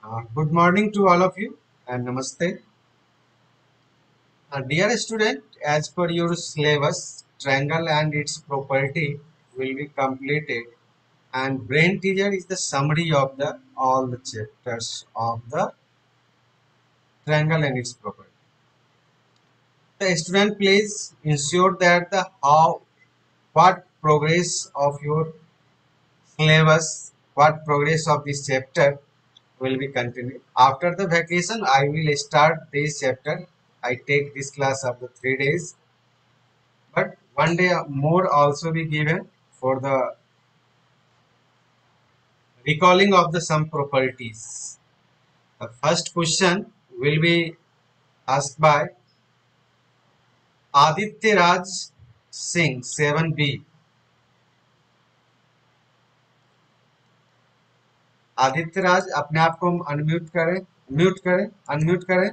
Good morning to all of you and namaste. Dear student, as per your syllabus, triangle and its property will be completed, and brain teaser is the summary of the all the chapters of the triangle and its property. The student please ensure that the what progress of your syllabus, what progress of this chapter will be continued. After the vacation, I will start this chapter. I take this class after 3 days, but one day more also be given for the recalling of the some properties. The first question will be asked by Aditya Raj Singh 7B. Aditya Raj अपने आप को unmute करें, mute करें, unmute करें.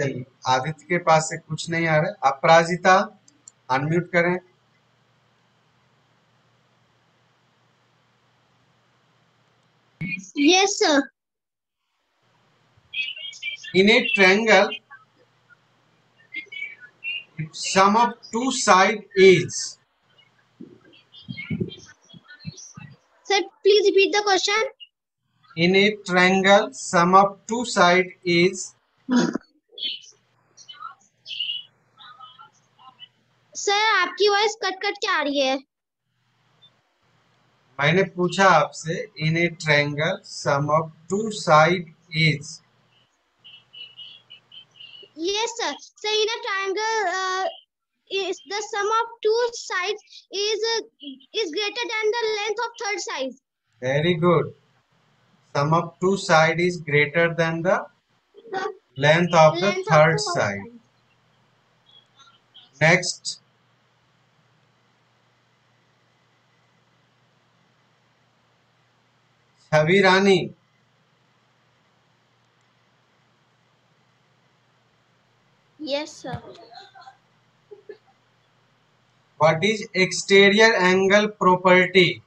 चलिए, आदित्य के पास से कुछ नहीं आ रहा है. अपराजिता अनम्यूट करें. Yes, sir. In a triangle, if sum of two sides is. Sir, please repeat the question. In a triangle, sum of two sides is. Sir आपकी वॉइस कट कट के आ रही है. मैंने पूछा आपसे in a triangle sum of two side is. Yes, sir. So in a triangle, is the sum of two sides is greater than the length of third side. Very good. Sum of two side is greater than the length of the third side. Next. Chhavi Rani. Yes, sir. What is exterior angle property?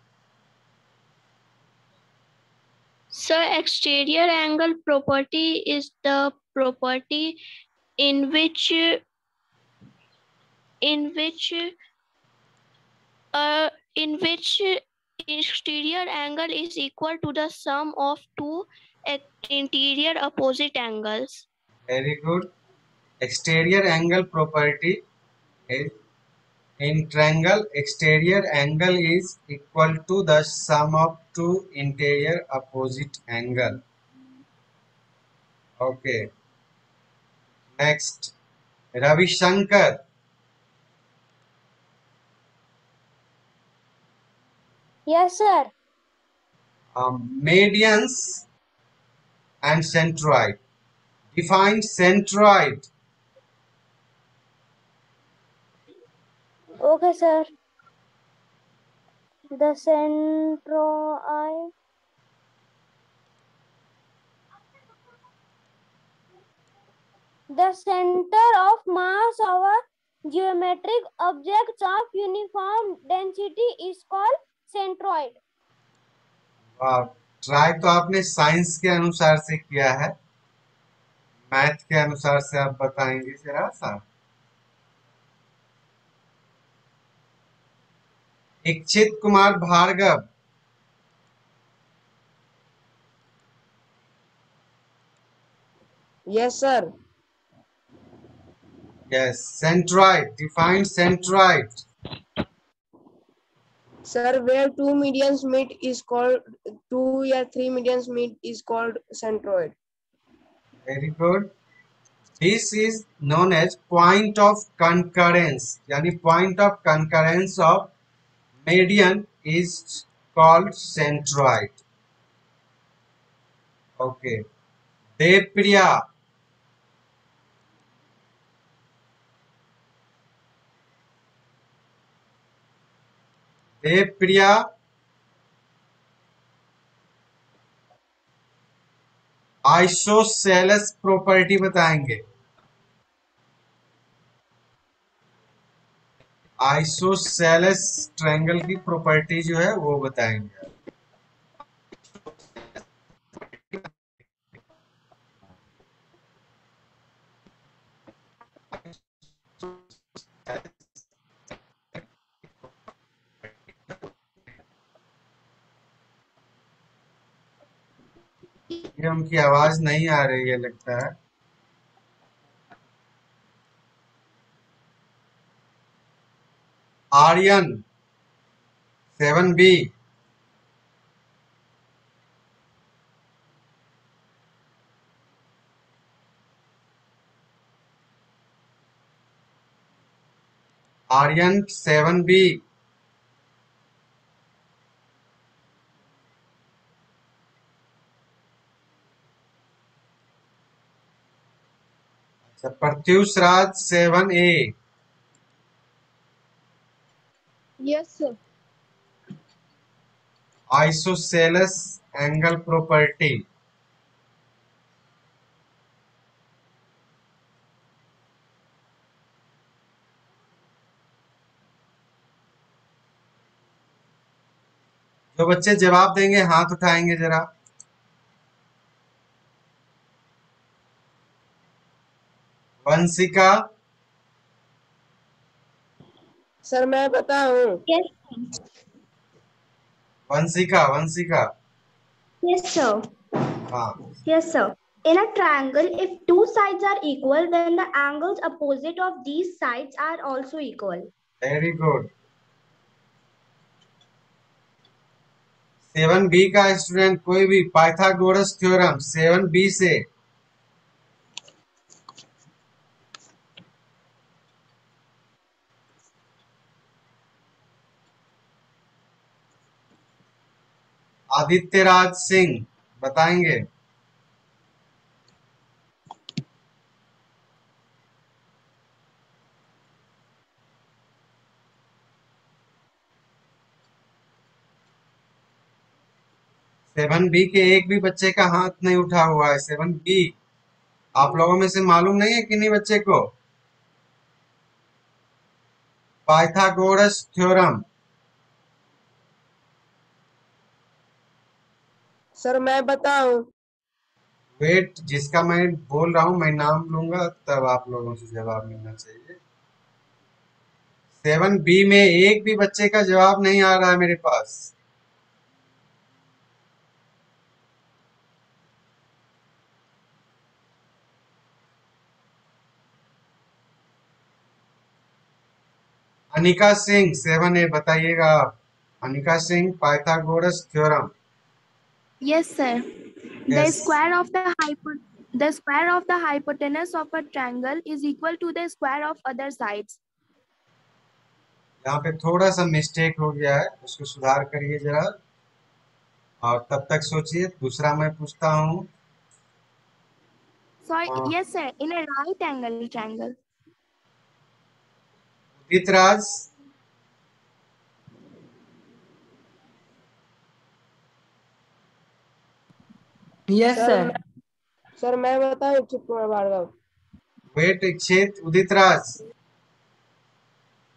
Sir, exterior angle property is the property in which exterior angle is equal to the sum of two interior opposite angles. Very good. Exterior angle property is in triangle exterior angle is equal to the sum of two interior opposite angle. Okay. Next. Ravi Shankar. Yes, sir. Medians and centroid. Define centroid. Okay, sir. The centroid. The center of mass of a geometric object of uniform density is called centroid. Try तो आपने science के अनुसार से किया है, math के अनुसार से आप बताएंगे जरा सा. Ichchhit Kumar Bhargav. Yes, sir. Yes, centroid. Define centroid. Sir, where two medians meet is called two or three medians meet is called centroid. Very good. This is known as point of concurrence. यानी point of concurrence of median is called centroid. Okay. Devpriya. Devpriya. Isosceles property बताएंगे. Isosceles triangle की property जो है वो बताएंगे। ये उनकी आवाज नहीं आ रही है लगता है। आर्यन 7B। आर्यन 7B। अच्छा, प्रत्युष राज 7A। Yes, sir. Isosceles angle property. जो बच्चे जवाब देंगे हाथ उठाएंगे जरा। वंशिका। सर मैं बताऊं? Yes, Vanshika Vanshika. yes, sir. हाँ। Yes, sir. In a triangle, if two sides are equal, then the angles opposite of these sides are also equal. Very good. 7B का स्टूडेंट कोई भी पाइथागोरस थ्योरम 7B से। आदित्य राज सिंह बताएंगे। Seven B के एक भी बच्चे का हाथ नहीं उठा हुआ है। 7B आप लोगों में से मालूम नहीं है किन्हीं बच्चे को? Pythagoras theorem. सर मैं बताऊं? वेट, जिसका मैं बोल रहा हूं मैं नाम लूंगा तब आप लोगों से जवाब मिलना चाहिए। 7B में एक भी बच्चे का जवाब नहीं आ रहा है मेरे पास। अनिका सिंह 7A बताइएगा आप। Anika Singh Pythagoras theorem. Yes, sir. The yes. square of the hypotenuse of a triangle is equal to the square of other sides. यहाँ पे थोड़ा सा मिस्टेक हो गया है, उसको सुधार करिए जरा। और तब तक सोचिए, दूसरा मैं पूछता हूँ। So, हाँ, yes, sir. In a right angle triangle. Udit Raj. Yes, sir sir. Sir मैं बताऊं? इच्छित कुमार भार्गव। वेट, इच्छित Udit Raj.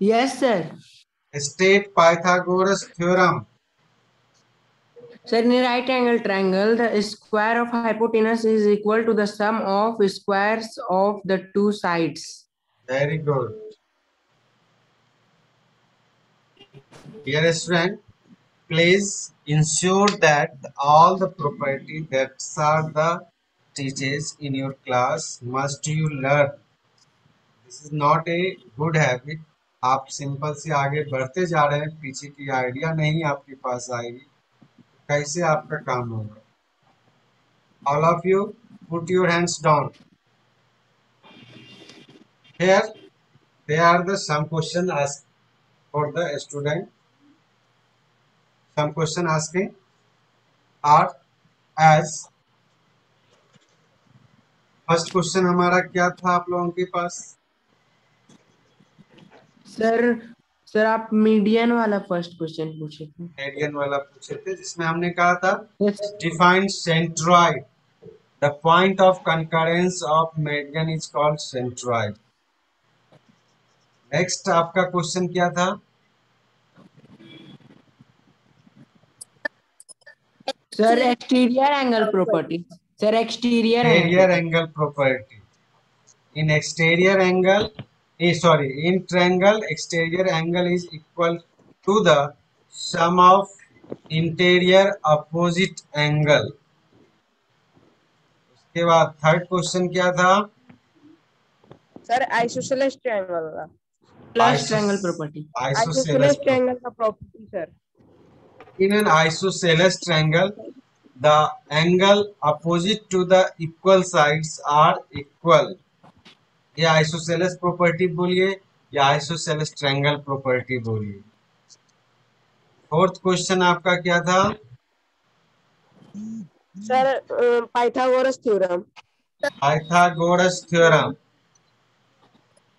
Yes, sir. State Pythagoras theorem. Sir, in a right angle triangle, the square of hypotenuse is equal to the sum of squares of the two sides. Very good. Dear student, please ensure that all the property that are the teaches in your class must you learn. This is not a good habit. आप simple से आगे बढ़ते जा रहे हैं, पीछे की idea नहीं आपके पास आएगी, कैसे आपका काम होगा? All of you put your hands down. Here they are the some question asked for the student. Some question asking are as first question हमारा क्या था आप लोगों के पास? सर आप मीडियन वाला फर्स्ट क्वेश्चन पूछे थे। मीडियन वाला पूछे थे, जिसमें हमने कहा था Yes. Define centroid. The point of concurrence of median is called centroid. Next आपका क्वेश्चन क्या था? Sir exterior angle property. Sir exterior exterior angle angle property. In exterior angle, in triangle, exterior angle is equal to the sum of interior opposite angle. उसके बाद third question क्या था? Sir isosceles triangle का plus triangle property. Isosceles triangle का property sir. In an isosceles triangle, the angle opposite to the equal sides are equal. ये isosceles property बोलिए या isosceles triangle property बोलिए। फोर्थ क्वेश्चन आपका क्या था? Sir Pythagoras theorem. Pythagoras theorem.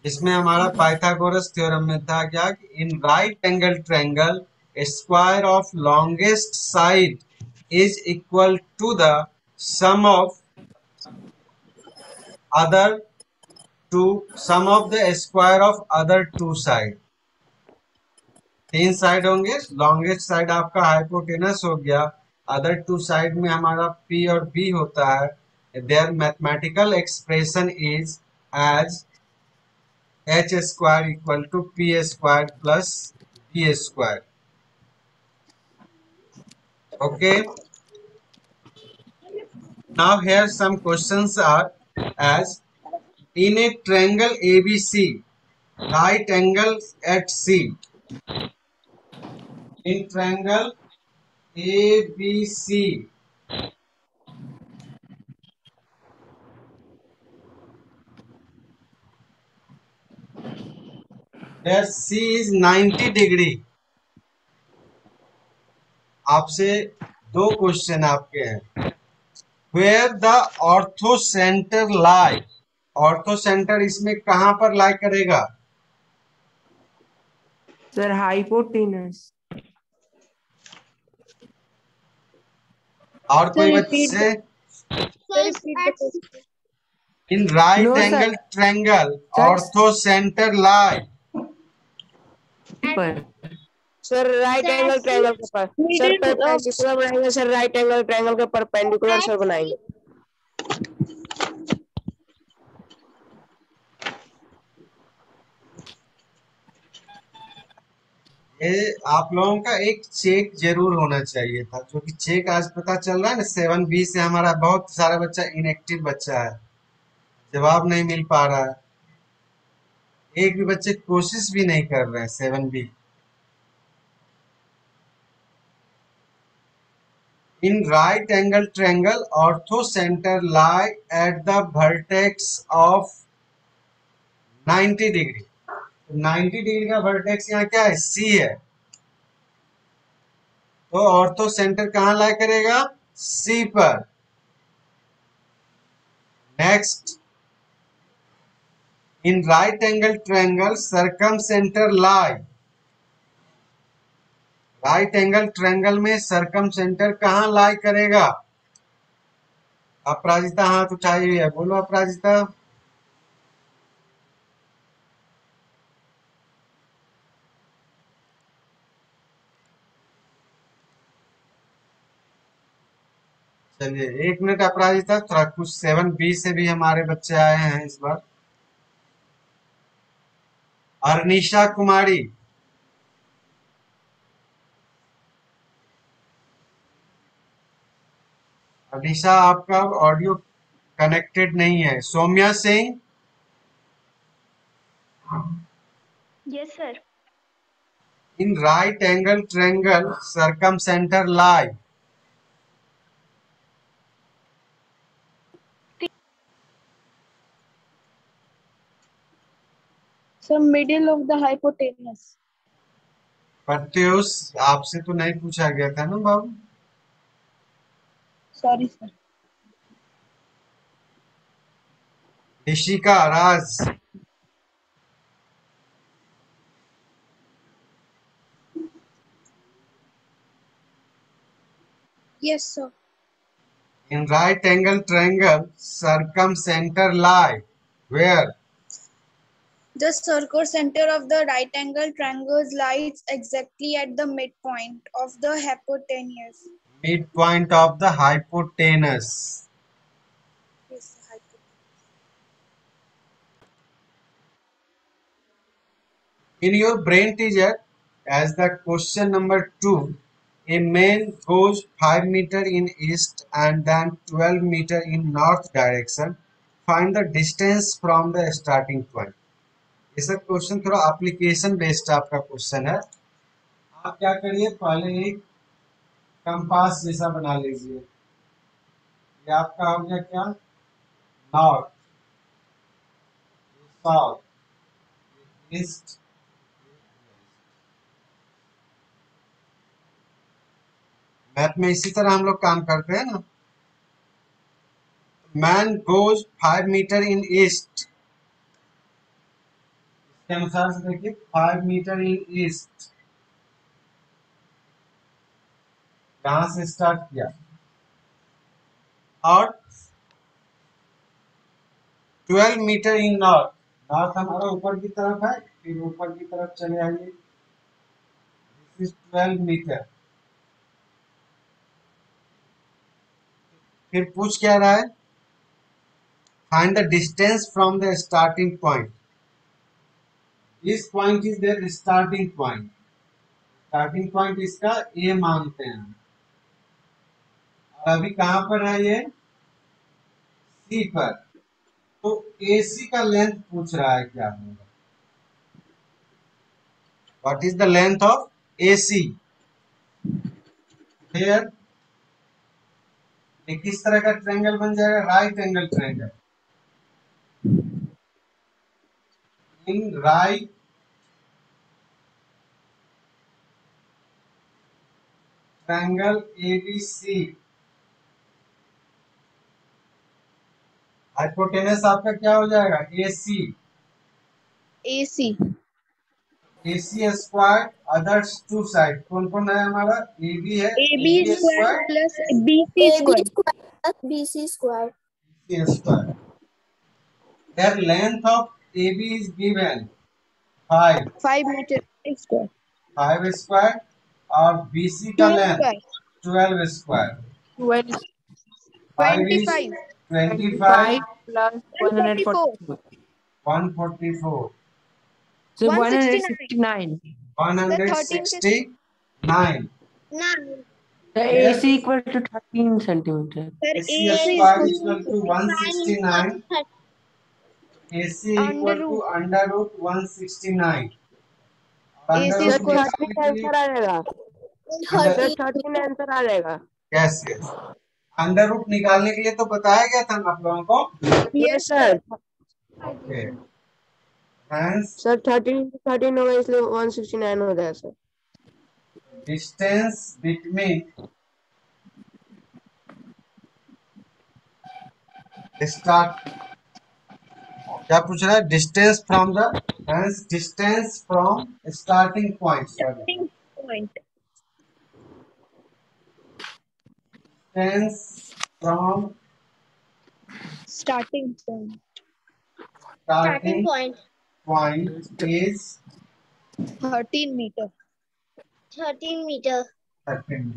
इसमें हमारा पाइथागोरस थ्योरम में था क्या कि in right angle triangle square of longest side is equal to the sum of other two sum of the square of other two side. तीन side होंगे, longest side आपका hypotenuse हो गया, अदर टू साइड में हमारा P और B होता है। Their mathematical expression is as h square equal to p square plus b square. Okay. Now here some questions are as in a triangle ABC, right angles at C. In triangle ABC, where C is 90 degree. आपसे दो question आपके हैं। Where the ortho centre lie? Ortho centre इसमें कहां पर लाई करेगा? Sir hypotenuse. और कोई बच्चे? In right No, sir. Angle triangle Sir. Ortho centre lie. Sir right angle triangle के पास सर परपेंडिकुलर बनाएंगे सर, राइट एंगल ट्रायंगल के परपेंडिकुलर सर बनाएंगे। ये आप लोगों का एक चेक जरूर होना चाहिए था, जो कि चेक आज पता चल रहा है ना 7B से हमारा बहुत सारा बच्चा इनएक्टिव बच्चा है, जवाब नहीं मिल पा रहा है, एक भी बच्चे कोशिश भी नहीं कर रहे हैं 7B। In right angle triangle, ortho center lie at the vertex of 90 degree. 90 degree का वर्टेक्स यहाँ क्या है? C है। तो ऑर्थो सेंटर कहाँ लाई करेगा? C पर। नेक्स्ट, इन right angle triangle circumcentre लाई। राइट एंगल ट्रायंगल में सर्कम सेंटर कहाँ लाई करेगा? अपराजिता हाथ उठाई हुई है, बोलो अपराजिता। चलिए 1 मिनट अपराजिता, थोड़ा कुछ 7B से भी हमारे बच्चे आए हैं इस बार। अर्निशा कुमारी, अर्निशा आपका ऑडियो कनेक्टेड नहीं है। Saumya Singh, Yes, sir. In right angle triangle circumcentre lie. So middle of the hypotenuse. Pratyush, आपसे तो नहीं पूछा गया था ना बाबू? Sorry, sir. Rishika Raj, Yes, sir. In right angle triangle circumcentre lie where? The circle center of the right angle triangle lies exactly at the midpoint of the hypotenuse. Midpoint of the hypotenuse. In your brain teaser, as the question number 2, a man goes 5 meter in east and then 12 meter in north direction. Find the distance from the starting point. ये सब question थोड़ा application based आपका question है. आप क्या करिए, पहले एक कंपास जैसा बना लीजिए. ये आपका हो गया क्या, नॉर्थ, साउथ, ईस्ट, मैथ में इसी तरह हम लोग काम करते हैं ना. मैन गोज 5 मीटर इन ईस्ट, इसके अनुसार से देखिए 5 मीटर इन ईस्ट, कहां से स्टार्ट किया, और 12 मीटर इन नॉर्थ. नॉर्थ हमारा ऊपर की तरफ है, फिर ऊपर की तरफ चले आइए, दिस इज 12 मीटर. फिर पूछ क्या रहा है, find the distance from the starting point. This point is their starting point. Starting point इसका ए मानते हैं. और अभी कहां पर है ये, सी पर. तो AC का लेंथ पूछ रहा है क्या होगा. What is the length of AC. Here एक किस तरह का ट्रायंगल बन जाएगा, right angle triangle. In right triangle ABC, hypotenuse आपका क्या हो जाएगा, AC. AC square others two side कौन कौन है हमारा, AB है, AB square plus BC square. BC square. BC square. Their length of AB is given 5. 5 meter square. 5 square और BC का length 12 square. 5 is 25 plus 144. 144 So 169. 169. Nine. The AC equal to 13 centimeter. AC square is equal to 169. AC equal to under root 169. AC square 13 answer आ जाएगा. 13 answer आ जाएगा. Yes yes. Under root निकालने के लिए तो बताया गया था आप लोगों को. Yes sir. Okay. Hence, sir 13 into 13 होगा इसलिए 169 हो जाएगा सर. distance between start, क्या पूछ रहा है, distance from the, hence distance from starting point. Sorry. Distance from Starting point. starting point is 13 meter. 13 meter. 13.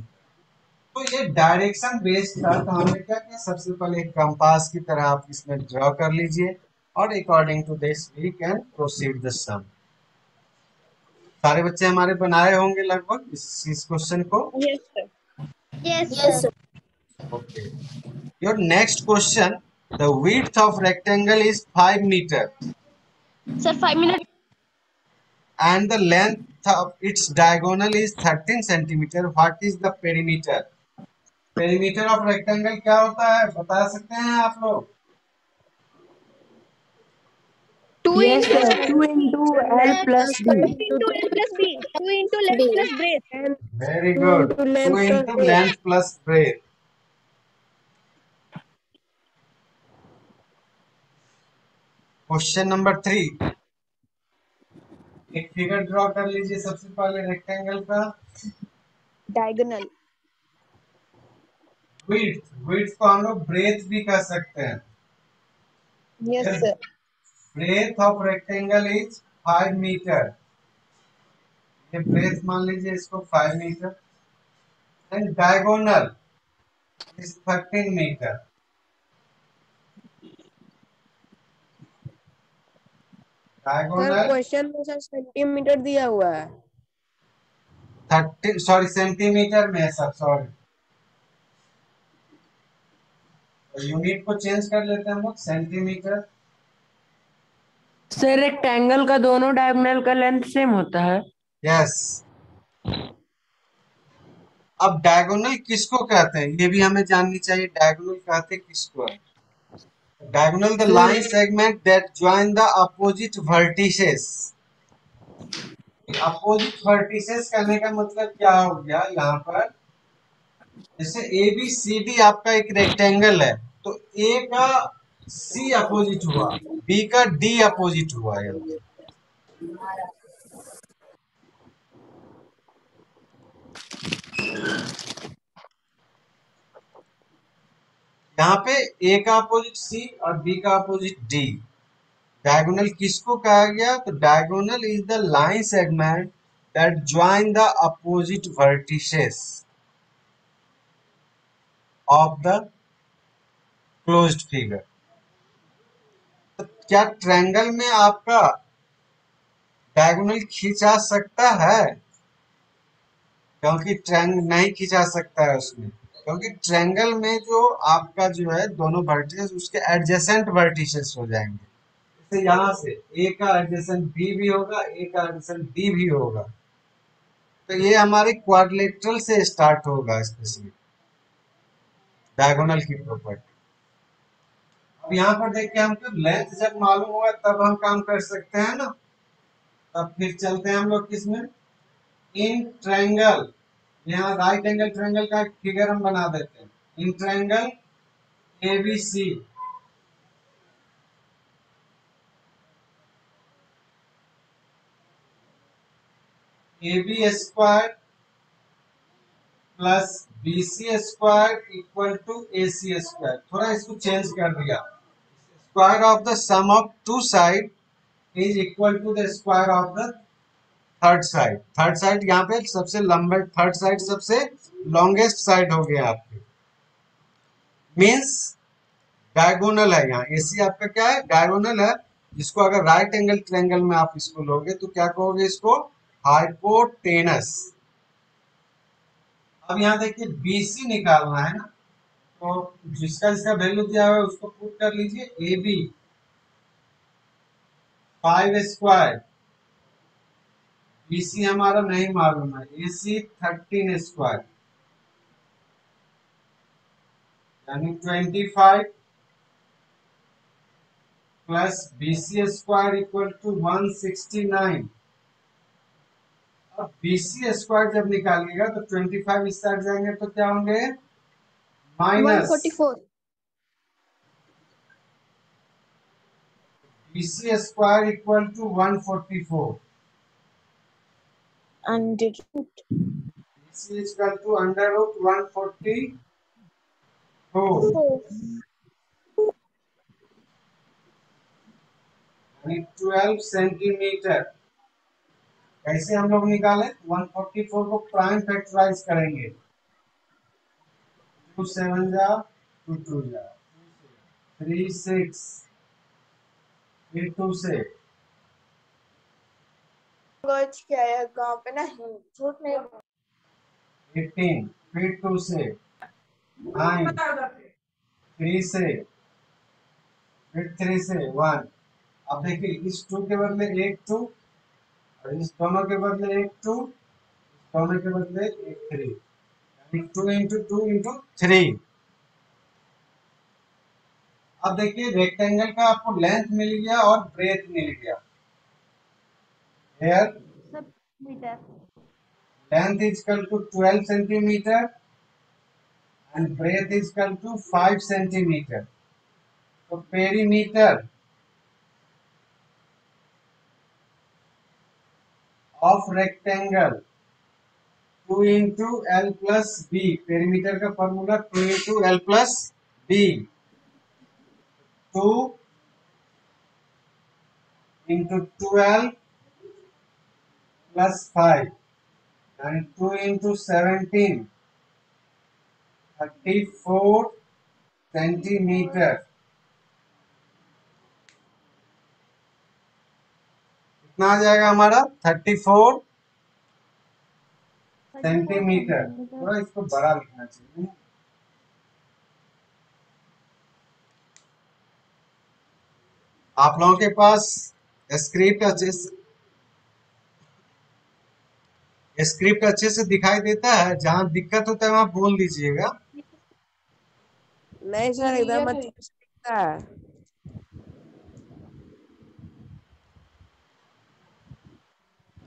तो ये डायरेक्शन बेस्ड था. तो हमने क्या किया, सबसे पहले एक कंपास की तरह आप इसमें ड्रॉ कर लीजिए और according to this we can proceed the sum. सारे बच्चे हमारे बनाए होंगे लगभग इस क्वेश्चन को. Yes sir. Yes, sir. Okay. Your next question, the width of rectangle is 5 meter. Sir, 5 minutes. And the length of its diagonal is 13 centimeter. What is the perimeter? Perimeter of rectangle क्या होता है, बता सकते हैं आप लोग? 2 Yes, into sir. 2 into L plus B. 2 into L plus B. 2 into length plus breadth. Very good. 2 into length plus breadth. Question number 3. एक figure draw कर लीजिए सबसे पहले रेक्टेंगल का. Diagonal. विड्थ को हम लोग ब्रेथ भी कह सकते हैं. Yes sir. breadth of rectangle is 5 meter. ये breadth मान लीजिए इसको 5 meter and diagonal is 13 meter. Sir Diagonal question में सर सेंटीमीटर दिया हुआ है। 30 सॉरी सेंटीमीटर में है सब, सॉरी यूनिट को चेंज कर लेते हैं हम लोग, सेंटीमीटर। सर रेक्टेंगल का दोनों डायगोनल का लेंथ सेम होता है। यस। अब डायगोनल किसको कहते हैं ये भी हमें जाननी चाहिए। डायगोनल कहते हैं किसको? Diagonal the line segment that join the opposite vertices. Opposite vertices कहने का मतलब क्या हो गया, यहाँ पर जैसे ए बी सी डी आपका एक रेक्टेंगल है, तो ए का सी अपोजिट हुआ, बी का डी अपोजिट हुआ। यहाँ पे ए का अपोजिट सी और बी का अपोजिट डी। डायगोनल किसको कहा गया? तो diagonal is the line segment that join the opposite vertices of the closed figure. तो क्या ट्रायंगल में आपका डायगोनल खींचा सकता है? क्योंकि ट्रायंगल नहीं खींचा सकता है उसमें, क्योंकि ट्रायंगल में जो आपका जो है दोनों वर्टिसेस उसके एडजेसेंट वर्टिसेस हो जाएंगे। जैसे यहाँ से ए का एडजेसेंट बी भी होगा, ए का एडजेसेंट डी भी होगा, तो ये हमारे क्वाड्रिलेटरल से स्टार्ट होगा स्पेशली डायगोनल की प्रॉपर्टी। अब यहाँ पर देखिए हमको लेंथ जब मालूम होगा तब हम काम कर सकते हैं ना। तब फिर चलते हैं हम लोग किसमें, इन ट्रायंगल। यहाँ राइट एंगल ट्रायंगल का फिगर हम बना देते हैं। In triangle ABC AB square plus BC square equal to AC square. थोड़ा इसको चेंज कर दिया। Square of the sum of two side is equal to the square of the third side. Third side यहाँ पे सबसे लंबा, third side सबसे longest side हो गया आपके, मीन्स डायगोनल है। यहाँ AC आपका क्या है? डायगोनल है, जिसको अगर राइट एंगल ट्रायंगल में आप इसको लोगे तो क्या कहोगे इसको? हाइपोटेनस। अब यहाँ देखिए BC निकालना है ना, तो जिसका जिसका वैल्यू दिया हुआ है उसको पुट कर लीजिए। AB 5 स्क्वायर, BC हमारा नहीं मालूम है, AC 13 स्क्वायर यानी 25 plus BC square equal to 169। अब BC स्क्वायर जब निकालिएगा तो 25 इस साइड जाएंगे तो क्या होंगे? Minus 144। BC square equal to 144। Under root BC equal to under root 144 यानी 12 सेंटीमीटर। कैसे हम लोग निकाले? 144 को प्राइम फैक्टराइज करेंगे। 2 7 जा 2 2 जा 3 6 फिर 2 से क्या है गांव पे ना, झूठ नहीं 18 फिर 2 से 9 3 से फिर 3 से 1। अब देखिए इस 2 के बदले एक 2 और इस दोनों के बदले एक 2, इस दोनों के बदले एक 3 यानी 2 इंटू 2 इंटू 3। अब देखिए रेक्टेंगल का आपको लेंथ मिल गया और ब्रेथ मिल गया। Here length is equal to 12 centimeter and breadth is equal to 5 centimeter. So perimeter of rectangle 2 into L plus B. Perimeter का formula 2 into L plus B. 2 into 12 plus 5 and 2 into 17, 34 centimetre. कितना आ जाएगा हमारा? 34 centimetre. थोड़ा इसको बड़ा लिखना चाहिए। आप लोगों के पास स्क्रिप्ट अच्छे से दिखाई देता है? जहां दिक्कत होता है वहां बोल दीजिएगा। नहीं सर, एकदम अच्छा से दिखता है।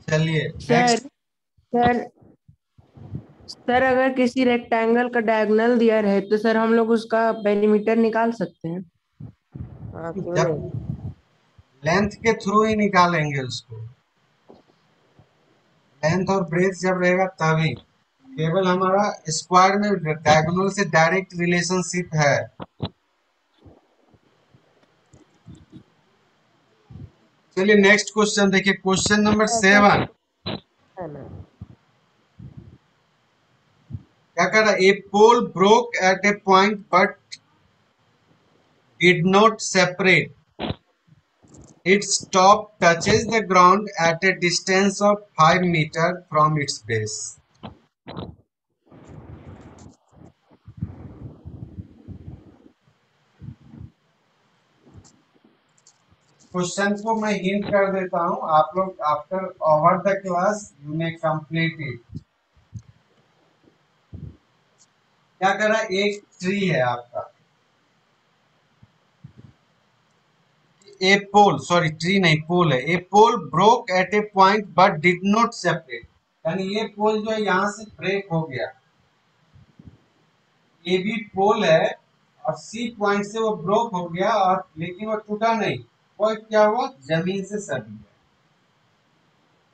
चलिए सर नेक्स्ट। सर सर अगर किसी रेक्टेंगल का डायगोनल दिया रहे तो सर हम लोग उसका पेरीमीटर निकाल सकते हैं। हाँ, क्यों जब नहीं? लेंथ के थ्रू ही निकालेंगे उसको, लेंथ और ब्रेथ जब रहेगा तभी। केवल हमारा स्क्वायर में डायगोनल से डायरेक्ट रिलेशनशिप है। चलिए नेक्स्ट क्वेश्चन देखिए, क्वेश्चन नंबर 7। है ना? क्या कर रहा है? A pole broke at a point but did not separate, its top touches the ground at a distance of 5 meters from its base. Question को मैं हिंट कर देता हूं, आप लोग after over the class you may complete it. क्या कर रहा है? एक ट्री है आपका, ए पोल, सॉरी ट्री नहीं पोल है। A pole broke at a point but did not separate, यानी ये पोल जो है यहां से ब्रेक हो गया। ए भी पोल है और सी पॉइंट से वो ब्रोक हो गया, और लेकिन वो टूटा नहीं, वो क्या हुआ? जमीन से सट गया।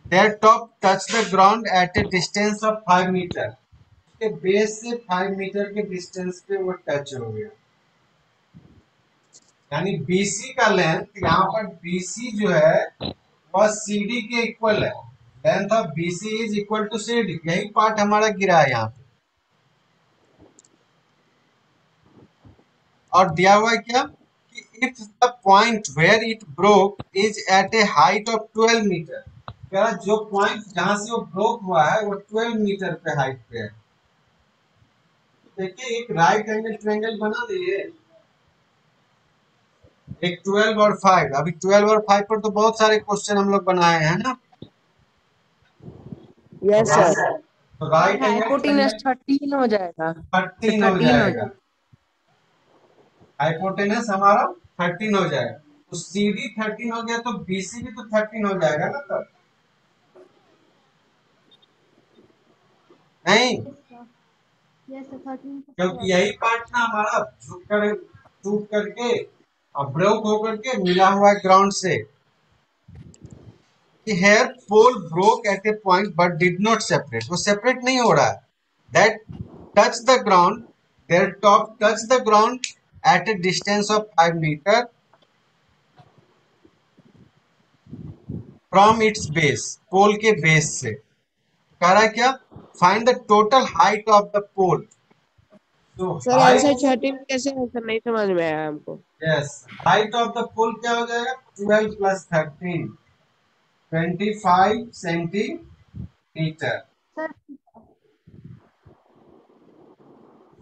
Their top touch the ground at a distance of 5 metre, उसके बेस से 5 मीटर के डिस्टेंस पे वो टच हो गया। यानी BC का लेंथ, यहाँ पर BC जो है वह CD के इक्वल है। Length of BC is equal to CD, यही पार्ट हमारा गिरा है यहाँ पे। और दिया हुआ है क्या कि if the point where it broke is at a height of 12 metre, क्या जो पॉइंट जहां से वो ब्रोक हुआ है वो 12 मीटर पे हाइट पे है। देखिए एक राइट एंगल ट्रायंगल बना दिए, एक 12 और 5। अभी 12 और 5 पर तो बहुत सारे क्वेश्चन हम लोग बनाए हैं ना। Yes sir. तो राइट एंगल हाइपोटेनस 13 हो जाएगा। 13 हो 13 हो जाएगा। हाइपोटेनस हमारा 13 हो जाएगा, तो CD 13 हो गया तो BC भी तो 13 हो जाएगा ना तब, नहीं? क्योंकि यही पार्ट ना हमारा झुक कर टूट करके और ब्रेक होकर के मिला हुआ है ग्राउंड से। Here pole broke at a point but did not separate, वो सेपरेट नहीं हो रहा है। That touch the ground, their top touch the ground at a distance of 5 metre from its base, pole के बेस से। कह रहा है क्या? Find the total height of the pole. तो सर आंसर 13 कैसे है सर? नहीं समझ में आया हमको। यस, हाइट ऑफ द पोल क्या हो जाएगा? 12 प्लस 13, 25 सेंटीमीटर।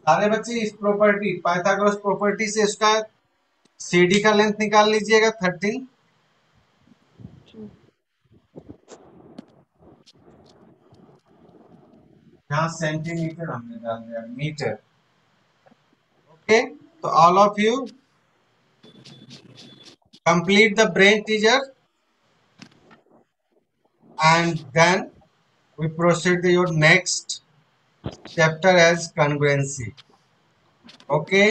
सारे बच्चे इस प्रॉपर्टी, पाइथागोरस प्रॉपर्टी से इसका CD का लेंथ निकाल लीजिएगा 13। यहाँ सेंटीमीटर हमने डाल दिया, मीटर। ओके, तो all of you complete the brain teaser and then we proceed to your next chapter as congruency. Okay.